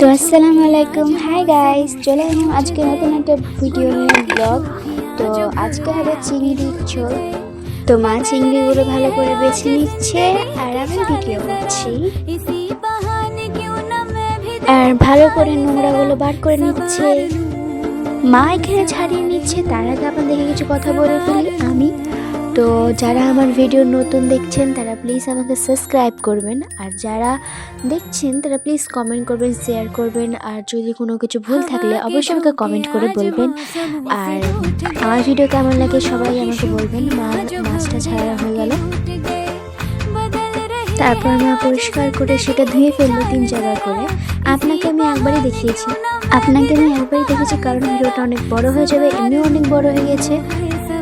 তো আসসালামু আলাইকুম, হাই গাইস, চলে এলাম আজকে নতুন একটা ভিডিও নিয়ে ব্লগ। তো আজকে হবে চিংড়ির ঝোল। তো মা চিংড়িগুলো ভালো করে বেছে নিচ্ছে আর আমি ভিডিও করছি, আর ভালো করে নোংরাগুলো বার করে নিচ্ছে। মা এখানে ছাড়িয়ে নিচ্ছে, তার আগে আপনাদেরকে কিছু কথা বলে ফেলি আমি। তো যারা আমার ভিডিও নতুন দেখছেন তারা প্লিজ আমাকে সাবস্ক্রাইব করবেন, আর যারা দেখছেন তারা প্লিজ কমেন্ট করবেন, শেয়ার করবেন, আর যদি কোনো কিছু ভুল থাকলে অবশ্যই আমাকে কমেন্ট করে বলবেন। আর আমার ভিডিও কেমন লাগে সবাই আমাকে বলবেন। মাছটা ছাড়া হয়ে গেল, তারপর মা পরিষ্কার করে সেটা ধুয়ে ফেললো 3 জায়গা করে। আপনাকে আমি একবারই দেখিয়েছি কারণ ভিডিওটা অনেক বড় হয়ে যাবে, এমনিও অনেক বড় হয়ে গেছে।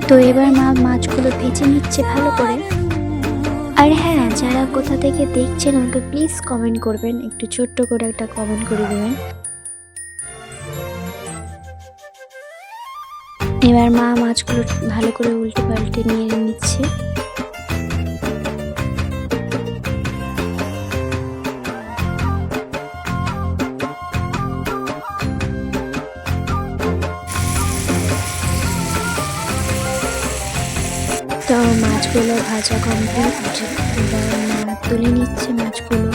তো এবার মা মাছগুলো ভেজে নিচ্ছে ভালো করে। আর হ্যাঁ, যারা কোথা থেকে দেখছেন আমাকে প্লিজ কমেন্ট করবেন, একটু ছোট্ট করে একটা কমেন্ট করে দেবেন। এবার মা মাছগুলো ভালো করে উল্টে পাল্টে নিয়ে নিচ্ছে। তো মাছগুলো ভাজা কমপ্লিট, এবার তুলে নিচ্ছে মাছগুলো।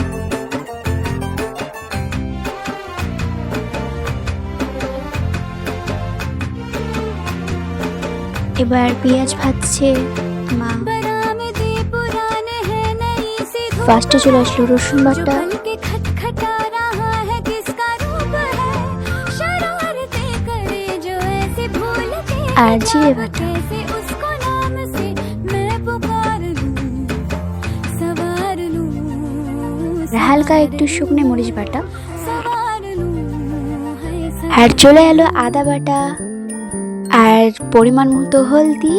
এবার পেঁয়াজ ভাজছে মা। ফার্স্টে চলে আসলো রসুন বাটা, আর জিরে বাটা, হালকা একটু শুকনো মরিচ বাটা, আর চলে এলো আদা বাটা, আর পরিমাণ মতো হলদি,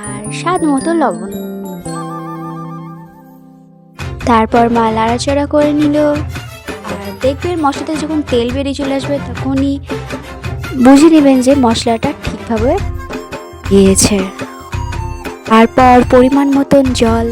আর স্বাদ মতো লবণ। তারপর মা নাড়াচাড়া করে নিল। আর দেখবেন মশলাতে যখন তেল বেরিয়ে চলে আসবে তখনই বুঝে নেবেন যে মশলাটা ঠিকভাবে গিয়েছে। তারপর পরিমাণ মতন জল,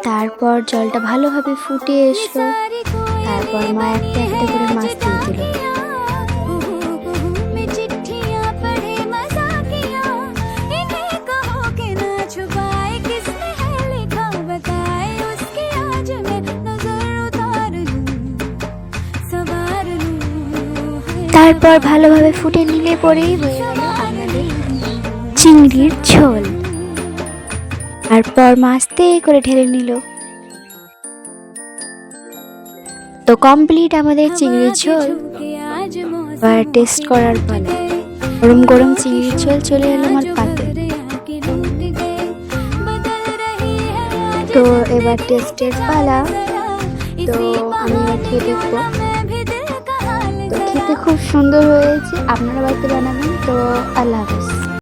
তারপর জলটা ভালোভাবে ফুটে এসলো। তারপর মা একটা একটা করে মাছ দিয়ে দিল। তারপর ভালোভাবে ফুটে নিলে পরেই হয়ে গেল আমাদের চিংড়ির ঝোল। তারপর মাছ দিয়ে করে ঢেলে নিল। তো কমপ্লিট আমাদের চিংড়ির ঝোল। এবার টেস্ট করার পালা, গরম গরম চিংড়ির ঝোল চলে এলো আমার পাতে। তো এবার টেস্টের পালা। তো আমি খেয়ে দেখবো। তো খেতে খুব সুন্দর হয়েছে, আপনারা বাড়িতে বানাবেন। তো আল্লাহ হাফেজ।